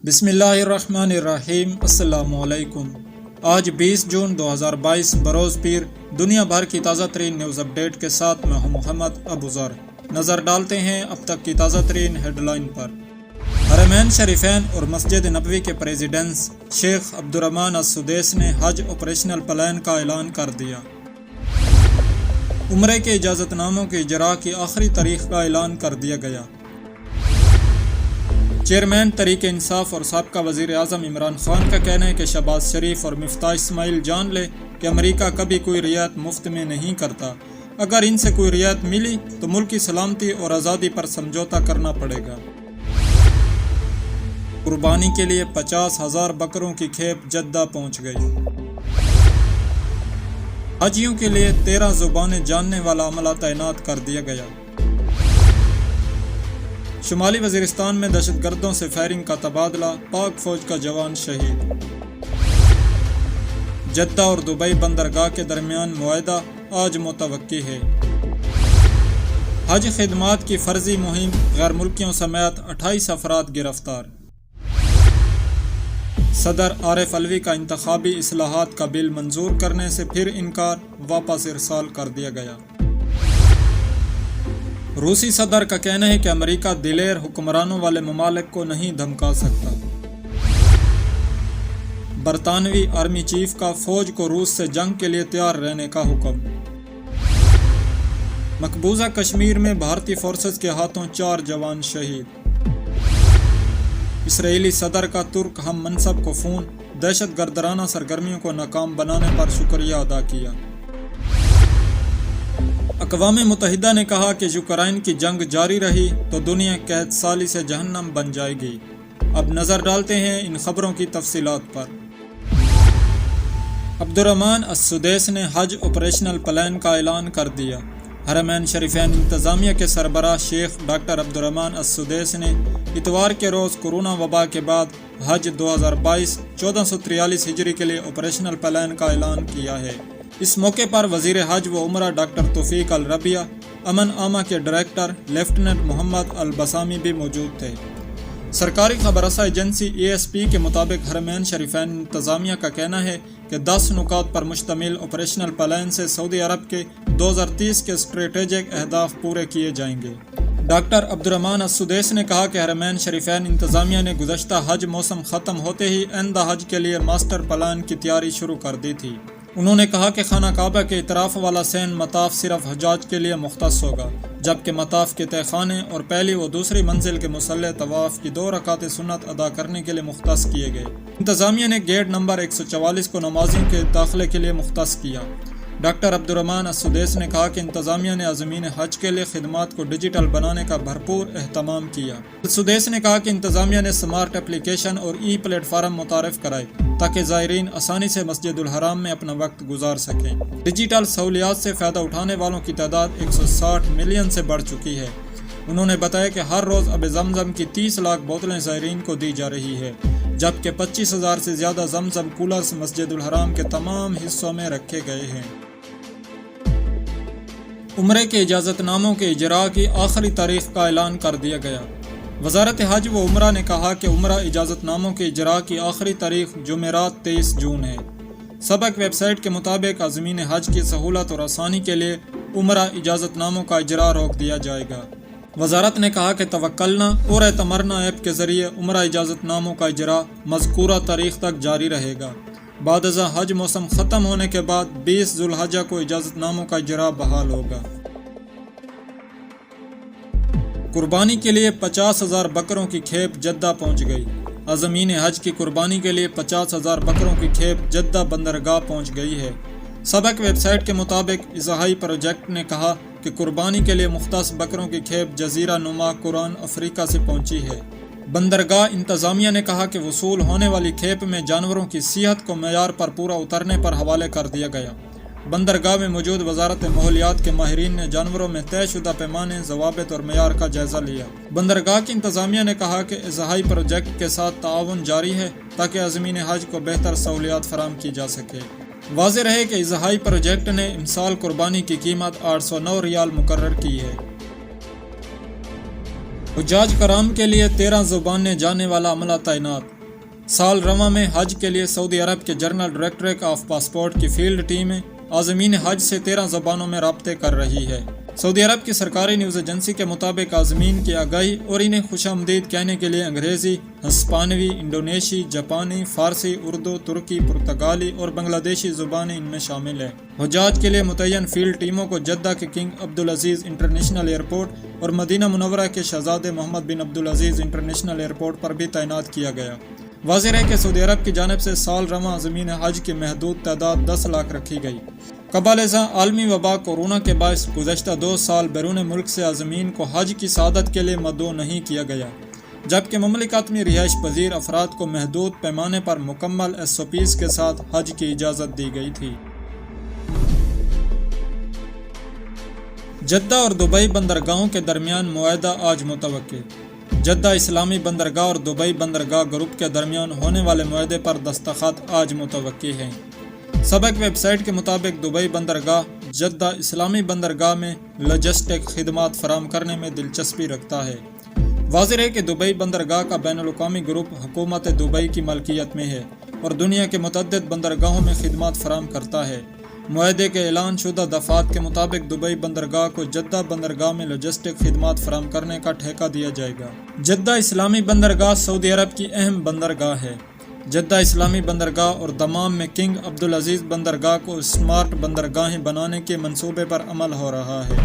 بسم اللہ الرحمن الرحیم۔ السلام علیکم۔ آج 20 جون 2022 بروز پیر دنیا بھر کی تازہ ترین نیوز اپڈیٹ کے ساتھ میں ہوں محمد ابو ذر۔ نظر ڈالتے ہیں اب تک کی تازہ ترین ہیڈ لائن پر۔ حرمین شریفین اور مسجد نبوی کے پریزیڈنٹ شیخ عبدالرحمن السدیس نے حج آپریشنل پلان کا اعلان کر دیا۔ عمرے کے اجازت ناموں کے اجراء کی آخری تاریخ کا اعلان کر دیا گیا۔ چیئرمین تحریک انصاف اور سابقہ وزیر اعظم عمران خان کا کہنا ہے کہ شہباز شریف اور مفتاح اسماعیل جان لے کہ امریکہ کبھی کوئی رعایت مفت میں نہیں کرتا۔ اگر ان سے کوئی رعایت ملی تو ملک کی سلامتی اور آزادی پر سمجھوتا کرنا پڑے گا۔ قربانی کے لیے 50,000 بکروں کی کھیپ جدہ پہنچ گئی۔ حاجیوں کے لیے 13 زبانیں جاننے والا عملہ تعینات کر دیا گیا۔ شمالی وزیرستان میں دہشت گردوں سے فائرنگ کا تبادلہ، پاک فوج کا جوان شہید۔ جدہ اور دبئی بندرگاہ کے درمیان معاہدہ آج متوقع ہے۔ حج خدمات کی فرضی مہم، غیر ملکیوں سمیت 28 افراد گرفتار۔ صدر عارف علوی کا انتخابی اصلاحات کا بل منظور کرنے سے پھر انکار، واپس ارسال کر دیا گیا۔ روسی صدر کا کہنا ہے کہ امریکہ دلیر حکمرانوں والے ممالک کو نہیں دھمکا سکتا۔ برطانوی آرمی چیف کا فوج کو روس سے جنگ کے لیے تیار رہنے کا حکم۔ مقبوضہ کشمیر میں بھارتی فورسز کے ہاتھوں 4 جوان شہید۔ اسرائیلی صدر کا ترک ہم منصب کو فون، دہشت گردانہ سرگرمیوں کو ناکام بنانے پر شکریہ ادا کیا۔ اقوام متحدہ نے کہا کہ یوکرائن کی جنگ جاری رہی تو دنیا قحط سالی سے جہنم بن جائے گی۔ اب نظر ڈالتے ہیں ان خبروں کی تفصیلات پر۔ عبدالرحمن السدیس نے حج آپریشنل پلان کا اعلان کر دیا۔ حرمین شریفین انتظامیہ کے سربراہ شیخ ڈاکٹر عبدالرحمن السدیس نے اتوار کے روز کورونا وبا کے بعد حج 2022 1443 ہجری کے لیے آپریشنل پلان کا اعلان کیا ہے۔ اس موقع پر وزیر حج و عمرہ ڈاکٹر توفیق الربیہ، امن عامہ کے ڈائریکٹر لیفٹیننٹ محمد البسامی بھی موجود تھے۔ سرکاری خبر رساں ایجنسی ASP کے مطابق حرمین شریفین انتظامیہ کا کہنا ہے کہ 10 نکات پر مشتمل آپریشنل پلان سے سعودی عرب کے 2030 کے اسٹریٹجک اہداف پورے کیے جائیں گے۔ ڈاکٹر عبدالرحمن السدیس نے کہا کہ حرمین شریفین انتظامیہ نے گزشتہ حج موسم ختم ہوتے ہی آئندہ حج کے لیے ماسٹر پلان کی تیاری شروع کر دی تھی۔ انہوں نے کہا کہ خانہ کعبہ کے اطراف والا سین مطاف صرف حجاج کے لیے مختص ہوگا، جبکہ مطاف کے تہہ خانے اور پہلی و دوسری منزل کے مسلح طواف کی 2 رکعت سنت ادا کرنے کے لیے مختص کیے گئے۔ انتظامیہ نے گیٹ نمبر 144 کو نمازیوں کے داخلے کے لیے مختص کیا۔ ڈاکٹر عبدالرحمن السدیس نے کہا کہ انتظامیہ نے عازمین حج کے لیے خدمات کو ڈیجیٹل بنانے کا بھرپور اہتمام کیا۔ السدیس نے کہا کہ انتظامیہ نے سمارٹ اپلیکیشن اور پلیٹ فارم متعارف کرائے تاکہ زائرین آسانی سے مسجد الحرام میں اپنا وقت گزار سکیں۔ ڈیجیٹل سہولیات سے فائدہ اٹھانے والوں کی تعداد 160 ملین سے بڑھ چکی ہے۔ انہوں نے بتایا کہ ہر روز آب زمزم کی 30 لاکھ بوتلیں زائرین کو دی جا رہی ہے، جبکہ 25,000 سے زیادہ زمزم کولرز مسجد الحرام کے تمام حصوں میں رکھے گئے ہیں۔ عمرے کے اجازت ناموں کے اجراء کی آخری تاریخ کا اعلان کر دیا گیا۔ وزارت حج و عمرہ نے کہا کہ عمرہ اجازت ناموں کے اجراء کی آخری تاریخ جمعرات 23 جون ہے۔ سبق ویب سائٹ کے مطابق عازمین حج کی سہولت اور آسانی کے لیے عمرہ اجازت ناموں کا اجراء روک دیا جائے گا۔ وزارت نے کہا کہ توکلنا اور اعتمرنا ایپ کے ذریعے عمرہ اجازت ناموں کا اجراء مذکورہ تاریخ تک جاری رہے گا۔ بعد ازاں حج موسم ختم ہونے کے بعد 20 ذوالحجہ کو اجازت ناموں کا اجراء بحال ہوگا۔ قربانی کے لیے 50,000 بکروں کی کھیپ جدہ پہنچ گئی۔ عازمین حج کی قربانی کے لیے 50,000 بکروں کی کھیپ جدہ بندرگاہ پہنچ گئی ہے۔ سبق ویب سائٹ کے مطابق اضاحی پروجیکٹ نے کہا کہ قربانی کے لیے مختص بکروں کی کھیپ جزیرہ نما قرآن افریقہ سے پہنچی ہے۔ بندرگاہ انتظامیہ نے کہا کہ وصول ہونے والی کھیپ میں جانوروں کی صحت کو معیار پر پورا اترنے پر حوالے کر دیا گیا۔ بندرگاہ میں موجود وزارت ماحولیات کے ماہرین نے جانوروں میں طے شدہ پیمانے، ضوابط اور معیار کا جائزہ لیا۔ بندرگاہ کی انتظامیہ نے کہا کہ اضاحی پروجیکٹ کے ساتھ تعاون جاری ہے تاکہ عازمین حج کو بہتر سہولیات فراہم کی جا سکے۔ واضح رہے کہ اضاحی پروجیکٹ نے امسال قربانی کی قیمت 809 ریال مقرر کی ہے۔ حجاج کرام کے لیے 13 زبانیں جاننے والا عملہ تعینات۔ سال رواں میں حج کے لیے سعودی عرب کے جنرل ڈائریکٹریٹ آف پاسپورٹ کی فیلڈ ٹیمیں عازمین حج سے 13 زبانوں میں رابطے کر رہی ہے۔ سعودی عرب کی سرکاری نیوز ایجنسی کے مطابق عازمین کی آگاہی اور انہیں خوش آمدید کہنے کے لیے انگریزی، ہسپانوی، انڈونیشی، جاپانی، فارسی، اردو، ترکی، پرتگالی اور بنگلہ دیشی زبانیں ان میں شامل ہیں۔ حجاج کے لیے متعین فیلڈ ٹیموں کو جدہ کے کنگ عبدالعزیز انٹرنیشنل ایئرپورٹ اور مدینہ منورہ کے شہزادے محمد بن عبدالعزیز انٹرنیشنل ایئرپورٹ پر بھی تعینات کیا گیا۔ واضح ہے کہ سعودی عرب کی جانب سے سال رواں عازمین حج کی محدود تعداد 10 لاکھ رکھی گئی۔ قبل ازاں عالمی وبا کورونا کے باعث گزشتہ 2 سال بیرون ملک سے عازمین کو حج کی سعادت کے لیے مدعو نہیں کیا گیا، جبکہ مملکت میں رہائش پذیر افراد کو محدود پیمانے پر مکمل SOPs کے ساتھ حج کی اجازت دی گئی تھی۔ جدہ اور دبئی بندرگاہوں کے درمیان معاہدہ آج متوقع۔ جدہ اسلامی بندرگاہ اور دبئی بندرگاہ گروپ کے درمیان ہونے والے معاہدے پر دستخط آج متوقع ہیں۔ سابق ویب سائٹ کے مطابق دبئی بندرگاہ جدہ اسلامی بندرگاہ میں لاجسٹک خدمات فراہم کرنے میں دلچسپی رکھتا ہے۔ واضح ہے کہ دبئی بندرگاہ کا بین الاقوامی گروپ حکومت دبئی کی ملکیت میں ہے اور دنیا کے متعدد بندرگاہوں میں خدمات فراہم کرتا ہے۔ معاہدے کے اعلان شدہ دفعات کے مطابق دبئی بندرگاہ کو جدہ بندرگاہ میں لاجسٹک خدمات فراہم کرنے کا ٹھیکہ دیا جائے گا۔ جدہ اسلامی بندرگاہ سعودی عرب کی اہم بندرگاہ ہے۔ جدہ اسلامی بندرگاہ اور دمام میں کنگ عبدالعزیز بندرگاہ کو اسمارٹ بندرگاہیں بنانے کے منصوبے پر عمل ہو رہا ہے۔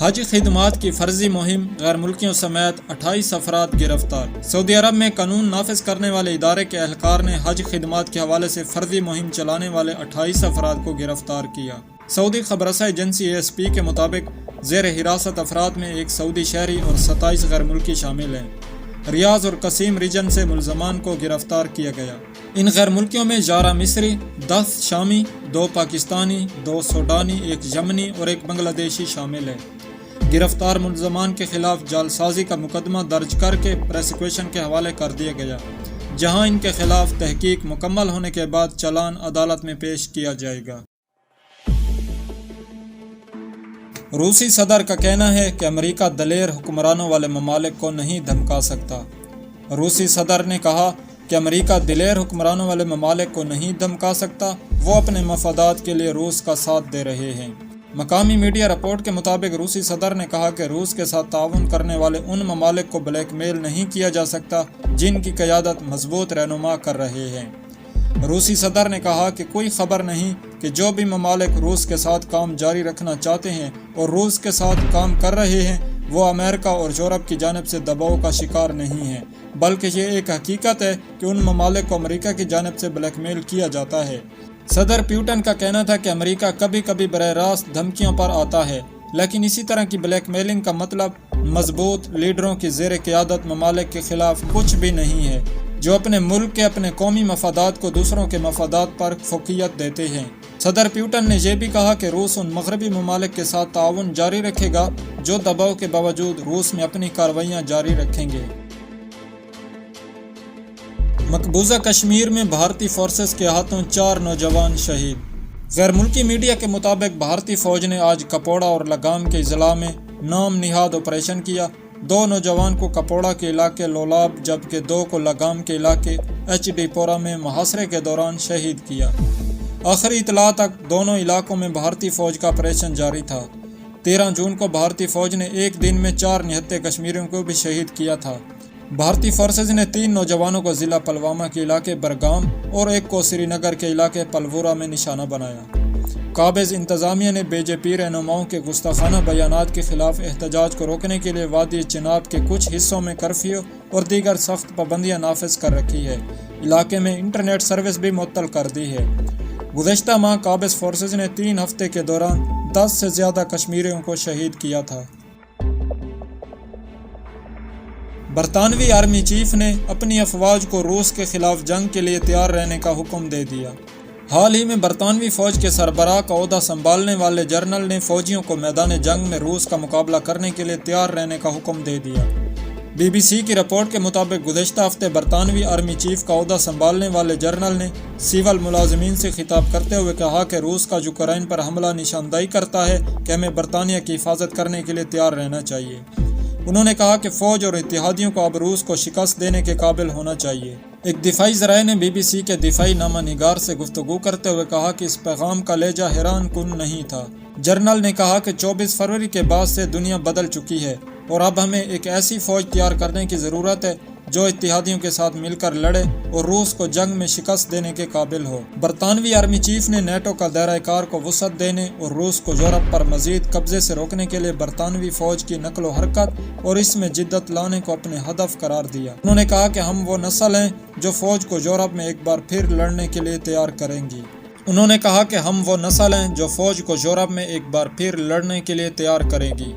حج خدمات کی فرضی مہم، غیر ملکیوں سمیت 28 افراد گرفتار۔ سعودی عرب میں قانون نافذ کرنے والے ادارے کے اہلکار نے حج خدمات کے حوالے سے فرضی مہم چلانے والے 28 افراد کو گرفتار کیا۔ سعودی خبررساں ایجنسی ASP کے مطابق زیر حراست افراد میں ایک سعودی شہری اور 27 غیر ملکی شامل ہیں۔ ریاض اور قسیم ریجن سے ملزمان کو گرفتار کیا گیا۔ ان غیر ملکیوں میں 11 مصری، 10 شامی، 2 پاکستانی، 2 سوڈانی، 1 یمنی اور 1 بنگلہ دیشی شامل ہے۔ گرفتار ملزمان کے خلاف جعلسازی کا مقدمہ درج کر کے پروسیکیوشن کے حوالے کر دیا گیا، جہاں ان کے خلاف تحقیق مکمل ہونے کے بعد چالان عدالت میں پیش کیا جائے گا۔ روسی صدر کا کہنا ہے کہ امریکہ دلیر حکمرانوں والے ممالک کو نہیں دھمکا سکتا۔ روسی صدر نے کہا کہ امریکہ دلیر حکمرانوں والے ممالک کو نہیں دھمکا سکتا، وہ اپنے مفادات کے لیے روس کا ساتھ دے رہے ہیں۔ مقامی میڈیا رپورٹ کے مطابق روسی صدر نے کہا کہ روس کے ساتھ تعاون کرنے والے ان ممالک کو بلیک میل نہیں کیا جا سکتا جن کی قیادت مضبوط رہنما کر رہے ہیں۔ روسی صدر نے کہا کہ کوئی خبر نہیں کہ جو بھی ممالک روس کے ساتھ کام جاری رکھنا چاہتے ہیں اور روس کے ساتھ کام کر رہے ہیں وہ امریکہ اور یورپ کی جانب سے دباؤ کا شکار نہیں ہیں، بلکہ یہ ایک حقیقت ہے کہ ان ممالک کو امریکہ کی جانب سے بلیک میل کیا جاتا ہے۔ صدر پیوٹن کا کہنا تھا کہ امریکہ کبھی کبھی براہ راست دھمکیوں پر آتا ہے، لیکن اسی طرح کی بلیک میلنگ کا مطلب مضبوط لیڈروں کی زیر قیادت ممالک کے خلاف کچھ بھی نہیں ہے جو اپنے ملک کے اپنے قومی مفادات کو دوسروں کے مفادات پر فوقیت دیتے ہیں۔ صدر پیوٹن نے یہ بھی کہا کہ روس ان مغربی ممالک کے ساتھ تعاون جاری رکھے گا جو دباؤ کے باوجود روس میں اپنی کارروائیاں جاری رکھیں گے۔ مقبوضہ کشمیر میں بھارتی فورسز کے ہاتھوں 4 نوجوان شہید۔ غیر ملکی میڈیا کے مطابق بھارتی فوج نے آج کپوڑا اور لگام کے اضلاع میں نام نہاد آپریشن کیا۔ 2 نوجوان کو کپوڑا کے علاقے لولاب جبکہ 2 کو لگام کے علاقے HD پورہ میں محاصرے کے دوران شہید کیا۔ آخری اطلاع تک دونوں علاقوں میں بھارتی فوج کا آپریشن جاری تھا۔ 13 جون کو بھارتی فوج نے ایک دن میں 4 نہتے کشمیریوں کو بھی شہید کیا تھا۔ بھارتی فورسز نے 3 نوجوانوں کو ضلع پلوامہ کے علاقے برگام اور ایک کو سری نگر کے علاقے پلورہ میں نشانہ بنایا۔ قابض انتظامیہ نے BJP رہنماؤں کے گستاخانہ بیانات کے خلاف احتجاج کو روکنے کے لیے وادی چناب کے کچھ حصوں میں کرفیو اور دیگر سخت پابندیاں نافذ کر رکھی ہے۔ علاقے میں انٹرنیٹ سروس بھی معطل کر دی ہے۔ گزشتہ ماہ قابض فورسز نے 3 ہفتے کے دوران 10 سے زیادہ کشمیریوں کو شہید کیا تھا۔ برطانوی آرمی چیف نے اپنی افواج کو روس کے خلاف جنگ کے لیے تیار رہنے کا حکم دے دیا۔ حال ہی میں برطانوی فوج کے سربراہ کا عہدہ سنبھالنے والے جنرل نے فوجیوں کو میدان جنگ میں روس کا مقابلہ کرنے کے لیے تیار رہنے کا حکم دے دیا۔ BBC کی رپورٹ کے مطابق گزشتہ ہفتے برطانوی آرمی چیف کا عہدہ سنبھالنے والے جنرل نے سول ملازمین سے خطاب کرتے ہوئے کہا کہ روس کا یوکرائن پر حملہ نشاندہی کرتا ہے کہ ہمیں برطانیہ کی حفاظت کرنے کے لیے تیار رہنا چاہیے۔ انہوں نے کہا کہ فوج اور اتحادیوں کو اب روس کو شکست دینے کے قابل ہونا چاہیے۔ ایک دفاعی ذرائع نے BBC کے دفاعی نامہ نگار سے گفتگو کرتے ہوئے کہا کہ اس پیغام کا لہجہ حیران کن نہیں تھا۔ جنرل نے کہا کہ 24 فروری کے بعد سے دنیا بدل چکی ہے اور اب ہمیں ایک ایسی فوج تیار کرنے کی ضرورت ہے جو اتحادیوں کے ساتھ مل کر لڑے اور روس کو جنگ میں شکست دینے کے قابل ہو۔ برطانوی آرمی چیف نے نیٹو کا دائرہ کار کو وسعت دینے اور روس کو یورپ پر مزید قبضے سے روکنے کے لیے برطانوی فوج کی نقل و حرکت اور اس میں جدت لانے کو اپنے ہدف قرار دیا۔ انہوں نے کہا کہ ہم وہ نسل ہیں جو فوج کو یورپ میں ایک بار پھر لڑنے کے لیے تیار کریں گی۔ انہوں نے کہا کہ ہم وہ نسل ہیں جو فوج کو یورپ میں ایک بار پھر لڑنے کے لیے تیار کرے گی۔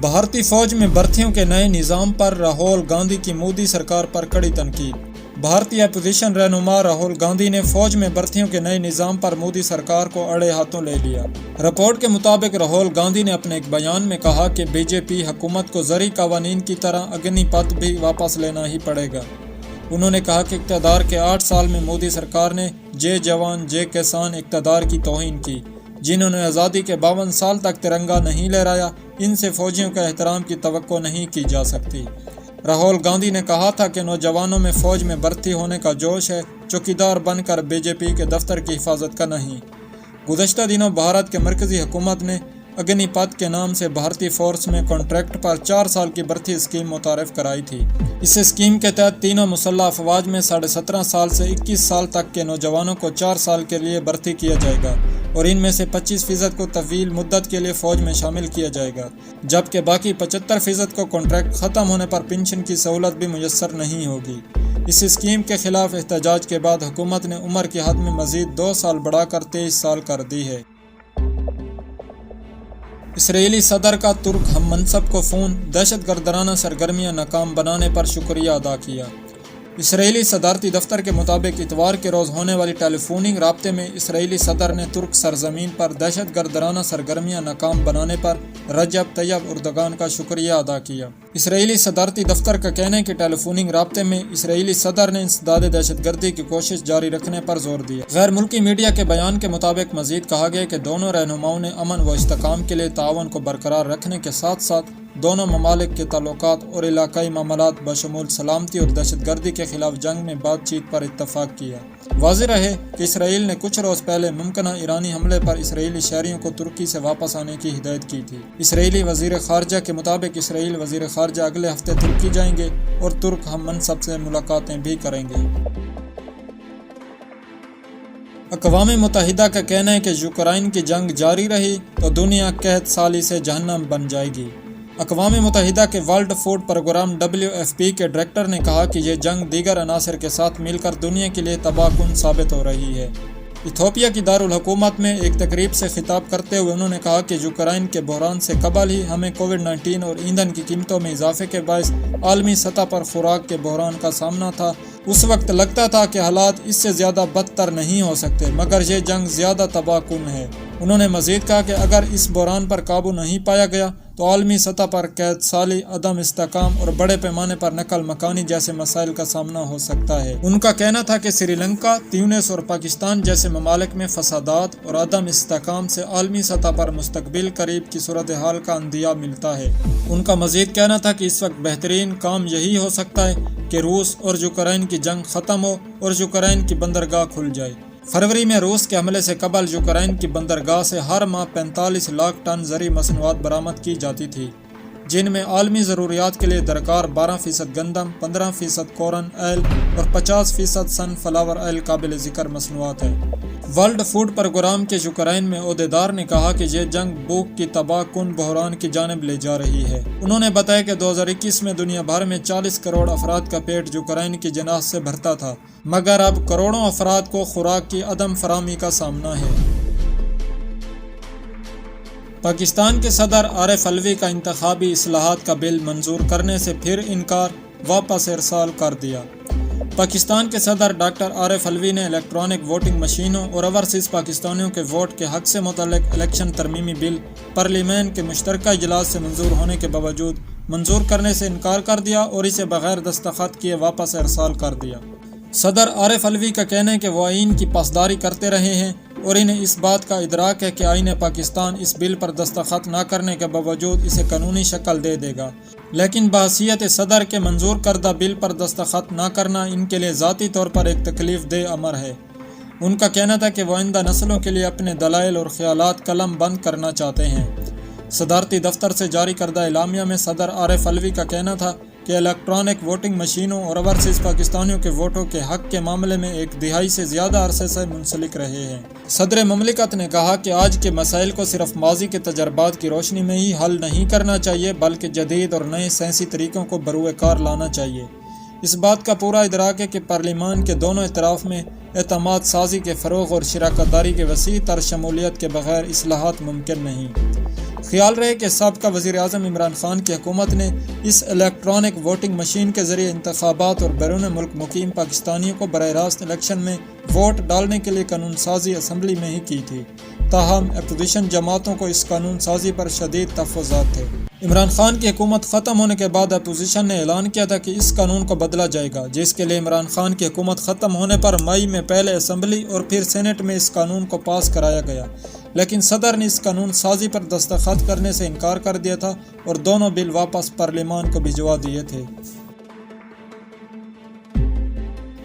بھارتی فوج میں بھرتیوں کے نئے نظام پر راہل گاندھی کی مودی سرکار پر کڑی تنقید۔ بھارتی اپوزیشن رہنما راہل گاندھی نے فوج میں بھرتیوں کے نئے نظام پر مودی سرکار کو اڑے ہاتھوں لے لیا۔ رپورٹ کے مطابق راہل گاندھی نے اپنے ایک بیان میں کہا کہ BJP حکومت کو زرعی قوانین کی طرح اگنی پت بھی واپس لینا ہی پڑے گا۔ انہوں نے کہا کہ اقتدار کے 8 سال میں مودی سرکار نے جے جوان جے کسان اقتدار کی توہین کی۔ جنہوں نے آزادی کے 52 سال تک ترنگا نہیں لہرایا، ان سے فوجیوں کا احترام کی توقع نہیں کی جا سکتی۔ راہل گاندھی نے کہا تھا کہ نوجوانوں میں فوج میں بھرتی ہونے کا جوش ہے، چوکیدار بن کر BJP کے دفتر کی حفاظت کا نہیں۔ گزشتہ دنوں بھارت کے مرکزی حکومت نے اگنی پت کے نام سے بھارتی فورس میں کانٹریکٹ پر 4 سال کی بھرتی اسکیم متعارف کرائی تھی۔ اس اسکیم کے تحت تینوں مسلح افواج میں 17.5 سال سے 21 سال تک کے نوجوانوں کو 4 سال کے لیے بھرتی کیا جائے گا اور ان میں سے 25% کو طویل مدت کے لیے فوج میں شامل کیا جائے گا، جبکہ باقی 75% کو کانٹریکٹ ختم ہونے پر پنشن کی سہولت بھی میسر نہیں ہوگی۔ اس اسکیم کے خلاف احتجاج کے بعد حکومت نے عمر کی حد میں مزید 2 سال بڑھا کر 23 سال کر دی ہے۔ اسرائیلی صدر کا ترک ہم منصب کو فون، دہشت گردانہ سرگرمیاں ناکام بنانے پر شکریہ ادا کیا۔ اسرائیلی صدارتی دفتر کے مطابق اتوار کے روز ہونے والی ٹیلی فوننگ رابطے میں اسرائیلی صدر نے ترک سرزمین پر دہشت گردانہ سرگرمیاں ناکام بنانے پر رجب طیب اردوغان کا شکریہ ادا کیا۔ اسرائیلی صدارتی دفتر کا کہنا ہے کہ ٹیلی فوننگ رابطے میں اسرائیلی صدر نے انسداد دہشت گردی کی کوشش جاری رکھنے پر زور دیا۔ غیر ملکی میڈیا کے بیان کے مطابق مزید کہا گیا کہ دونوں رہنماؤں نے امن و استحکام کے لیے تعاون کو برقرار رکھنے کے ساتھ ساتھ دونوں ممالک کے تعلقات اور علاقائی معاملات بشمول سلامتی اور دہشت گردی کے خلاف جنگ میں بات چیت پر اتفاق کیا۔ واضح رہے کہ اسرائیل نے کچھ روز پہلے ممکنہ ایرانی حملے پر اسرائیلی شہریوں کو ترکی سے واپس آنے کی ہدایت کی تھی۔ اسرائیلی وزیر خارجہ کے مطابق اسرائیل وزیر خارجہ اگلے ہفتے ترکی جائیں گے اور ترک ہم منصب سے ملاقاتیں بھی کریں گے۔ اقوام متحدہ کا کہنا ہے کہ یوکرائن کی جنگ جاری رہی تو دنیا قحط سالی سے جہنم بن جائے گی۔ اقوام متحدہ کے ورلڈ فوڈ پروگرام WFP کے ڈائریکٹر نے کہا کہ یہ جنگ دیگر عناصر کے ساتھ مل کر دنیا کے لیے تباہ کن ثابت ہو رہی ہے۔ ایتھوپیا کی دارالحکومت میں ایک تقریب سے خطاب کرتے ہوئے انہوں نے کہا کہ یوکرائن کے بحران سے قبل ہی ہمیں کووڈ-19 اور ایندھن کی قیمتوں میں اضافے کے باعث عالمی سطح پر خوراک کے بحران کا سامنا تھا۔ اس وقت لگتا تھا کہ حالات اس سے زیادہ بدتر نہیں ہو سکتے، مگر یہ جنگ زیادہ تباہ کن ہے۔ انہوں نے مزید کہا کہ اگر اس بحران پر قابو نہیں پایا گیا تو عالمی سطح پر قحط سالی، عدم استحکام اور بڑے پیمانے پر نقل مکانی جیسے مسائل کا سامنا ہو سکتا ہے۔ ان کا کہنا تھا کہ سری لنکا، تیونس اور پاکستان جیسے ممالک میں فسادات اور عدم استحکام سے عالمی سطح پر مستقبل قریب کی صورتحال کا اندیہ ملتا ہے۔ ان کا مزید کہنا تھا کہ اس وقت بہترین کام یہی ہو سکتا ہے کہ روس اور یوکرائن کی جنگ ختم ہو اور یوکرائن کی بندرگاہ کھل جائے۔ فروری میں روس کے حملے سے قبل یوکرائن کی بندرگاہ سے ہر ماہ 45 لاکھ ٹن زرعی مصنوعات برآمد کی جاتی تھی، جن میں عالمی ضروریات کے لیے درکار 12% گندم، 15% کورن آئل اور 50% سن فلاور آئل قابل ذکر مصنوعات ہیں۔ ورلڈ فوڈ پروگرام کے یوکرائن میں عہدیدار نے کہا کہ یہ جنگ بھوک کی تباہ کن بحران کی جانب لے جا رہی ہے۔ انہوں نے بتایا کہ 2021 میں دنیا بھر میں 40 کروڑ افراد کا پیٹ یوکرائن کی جناح سے بھرتا تھا، مگر اب کروڑوں افراد کو خوراک کی عدم فراہمی کا سامنا ہے۔ پاکستان کے صدر عارف علوی کا انتخابی اصلاحات کا بل منظور کرنے سے پھر انکار، واپس ارسال کر دیا۔ پاکستان کے صدر ڈاکٹر عارف علوی نے الیکٹرانک ووٹنگ مشینوں اور اوورسیز پاکستانیوں کے ووٹ کے حق سے متعلق الیکشن ترمیمی بل پارلیمنٹ کے مشترکہ اجلاس سے منظور ہونے کے باوجود منظور کرنے سے انکار کر دیا اور اسے بغیر دستخط کیے واپس ارسال کر دیا۔ صدر عارف علوی کا کہنا ہے کہ وہ آئین کی پاسداری کرتے رہے ہیں اور انہیں اس بات کا ادراک ہے کہ آئین پاکستان اس بل پر دستخط نہ کرنے کے باوجود اسے قانونی شکل دے دے گا، لیکن بحیثیت صدر کے منظور کردہ بل پر دستخط نہ کرنا ان کے لیے ذاتی طور پر ایک تکلیف دہ امر ہے۔ ان کا کہنا تھا کہ وہ آئندہ نسلوں کے لیے اپنے دلائل اور خیالات قلم بند کرنا چاہتے ہیں۔ صدارتی دفتر سے جاری کردہ اعلامیہ میں صدر عارف علوی کا کہنا تھا کہ الیکٹرانک ووٹنگ مشینوں اور اوورسیز پاکستانیوں کے ووٹوں کے حق کے معاملے میں ایک دہائی سے زیادہ عرصے سے منسلک رہے ہیں۔ صدر مملکت نے کہا کہ آج کے مسائل کو صرف ماضی کے تجربات کی روشنی میں ہی حل نہیں کرنا چاہیے، بلکہ جدید اور نئے سائنسی طریقوں کو بروئے کار لانا چاہیے۔ اس بات کا پورا ادراک ہے کہ پارلیمان کے دونوں اطراف میں اعتماد سازی کے فروغ اور شراکت داری کے وسیع تر شمولیت کے بغیر اصلاحات ممکن نہیں۔ خیال رہے کہ سابقہ وزیر اعظم عمران خان کی حکومت نے اس الیکٹرانک ووٹنگ مشین کے ذریعے انتخابات اور بیرون ملک مقیم پاکستانیوں کو براہ راست الیکشن میں ووٹ ڈالنے کے لیے قانون سازی اسمبلی میں ہی کی تھی، تاہم اپوزیشن جماعتوں کو اس قانون سازی پر شدید تحفظات تھے۔ عمران خان کی حکومت ختم ہونے کے بعد اپوزیشن نے اعلان کیا تھا کہ اس قانون کو بدلا جائے گا، جس کے لیے عمران خان کی حکومت ختم ہونے پر مئی میں پہلے اسمبلی اور پھر سینٹ میں اس قانون کو پاس کرایا گیا، لیکن صدر نے اس قانون سازی پر دستخط کرنے سے انکار کر دیا تھا اور دونوں بل واپس پارلیمان کو بھجوا دیے تھے۔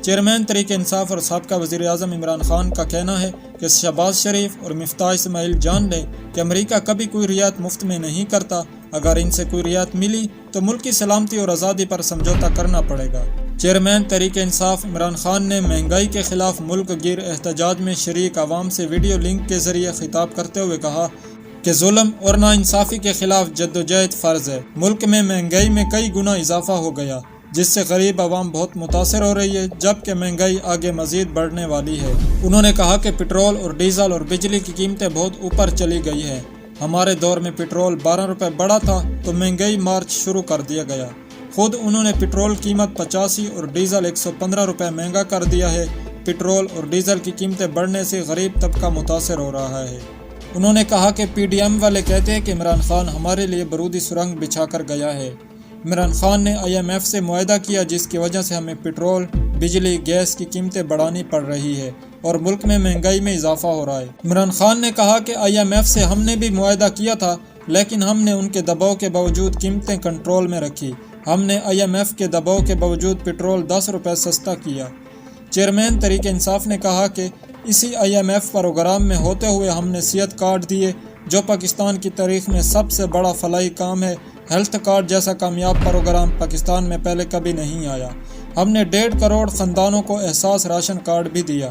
چیئرمین تحریک انصاف اور سابقہ وزیر اعظم عمران خان کا کہنا ہے کہ شہباز شریف اور مفتاح اسماعیل جان لیں کہ امریکہ کبھی کوئی رعایت مفت میں نہیں کرتا، اگر ان سے کوئی رعایت ملی تو ملک کی سلامتی اور آزادی پر سمجھوتا کرنا پڑے گا۔ چیئرمین تحریک انصاف عمران خان نے مہنگائی کے خلاف ملک گیر احتجاج میں شریک عوام سے ویڈیو لنک کے ذریعے خطاب کرتے ہوئے کہا کہ ظلم اور ناانصافی کے خلاف جدوجہد فرض ہے۔ ملک میں مہنگائی میں کئی گنا اضافہ ہو گیا، جس سے غریب عوام بہت متاثر ہو رہی ہے، جبکہ مہنگائی آگے مزید بڑھنے والی ہے۔ انہوں نے کہا کہ پٹرول اور ڈیزل اور بجلی کی قیمتیں بہت اوپر چلی گئی ہیں۔ ہمارے دور میں پٹرول 12 روپے بڑھا تھا تو مہنگائی مارچ شروع کر دیا گیا۔ خود انہوں نے پٹرول قیمت 85 اور ڈیزل 115 روپے مہنگا کر دیا ہے۔ پٹرول اور ڈیزل کی قیمتیں بڑھنے سے غریب طبقہ متاثر ہو رہا ہے۔ انہوں نے کہا کہ پی ڈی ایم والے کہتے ہیں کہ عمران خان ہمارے لیے بارودی سرنگ بچھا کر گیا ہے۔ عمران خان نے IMF سے معاہدہ کیا جس کی وجہ سے ہمیں پٹرول، بجلی، گیس کی قیمتیں بڑھانی پڑ رہی ہے اور ملک میں مہنگائی میں اضافہ ہو رہا ہے۔ عمران خان نے کہا کہ IMF سے ہم نے بھی معاہدہ کیا تھا، لیکن ہم نے ان کے دباؤ کے باوجود قیمتیں کنٹرول میں رکھی۔ ہم نے IMF کے دباؤ کے باوجود پٹرول 10 روپے سستا کیا۔ چیئرمین تحریک انصاف نے کہا کہ اسی IMF پروگرام میں ہوتے ہوئے ہم نے صحت کارڈ دیے، جو پاکستان کی تاریخ میں سب سے بڑا فلاحی کام ہے۔ ہیلتھ کارڈ جیسا کامیاب پروگرام پاکستان میں پہلے کبھی نہیں آیا۔ ہم نے 1.5 کروڑ خاندانوں کو احساس راشن کارڈ بھی دیا۔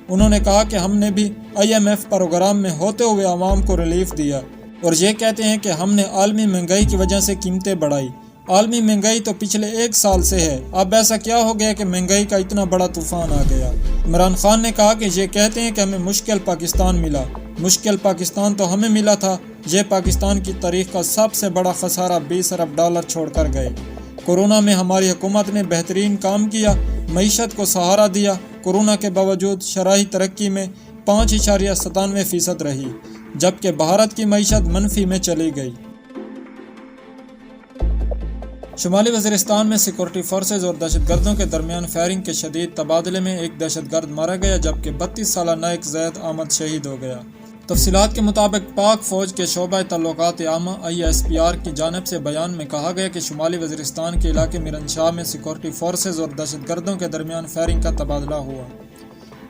انہوں نے کہا کہ ہم نے بھی IMF پروگرام میں ہوتے ہوئے عوام کو ریلیف دیا، اور یہ کہتے ہیں کہ ہم نے عالمی مہنگائی کی وجہ سے قیمتیں بڑھائی۔ عالمی مہنگائی تو پچھلے 1 سال سے ہے، اب ایسا کیا ہو گیا کہ مہنگائی کا اتنا بڑا طوفان آ گیا؟ عمران خان نے کہا کہ یہ کہتے ہیں کہ ہمیں مشکل پاکستان ملا۔ مشکل پاکستان تو ہمیں ملا تھا، یہ پاکستان کی تاریخ کا سب سے بڑا خسارہ 20 ارب ڈالر چھوڑ کر گئے۔ کورونا میں ہماری حکومت نے بہترین کام کیا، معیشت کو سہارا دیا۔ کورونا کے باوجود شرعی ترقی میں 5.97% رہی، جبکہ بھارت کی معیشت منفی میں چلی گئی۔ شمالی وزیرستان میں سیکورٹی فورسز اور دہشت گردوں کے درمیان فائرنگ کے شدید تبادلے میں ایک دہشت گرد مارا گیا، جبکہ 32 سالہ نائک زید احمد شہید ہو گیا۔ تفصیلات کے مطابق پاک فوج کے شعبہ تعلقات عامہ ISPR کی جانب سے بیان میں کہا گیا کہ شمالی وزیرستان کے علاقے میرن شاہ میں سیکورٹی فورسز اور دہشت گردوں کے درمیان فائرنگ کا تبادلہ ہوا۔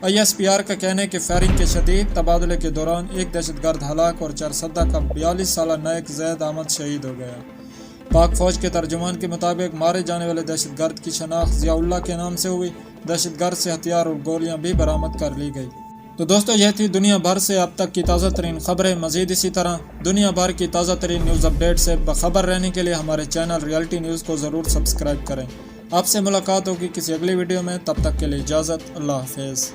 ISPR کا کہنا ہے کہ فائرنگ کے شدید تبادلے کے دوران ایک دہشت گرد ہلاک اور چرسدہ کا 42 سالہ نائک زید احمد شہید ہو گیا۔ پاک فوج کے ترجمان کے مطابق مارے جانے والے دہشت گرد کی شناخت ضیاء اللہ کے نام سے ہوئی۔ دہشت گرد سے ہتھیار اور گولیاں بھی برآمد کر لی گئی۔ تو دوستو، یہ تھی دنیا بھر سے اب تک کی تازہ ترین خبریں۔ مزید اسی طرح دنیا بھر کی تازہ ترین نیوز اپڈیٹ سے باخبر رہنے کے لیے ہمارے چینل ریئلٹی نیوز کو ضرور سبسکرائب کریں۔ آپ سے ملاقات ہوگی کسی اگلی ویڈیو میں، تب تک کے لیے اجازت، اللہ حافظ۔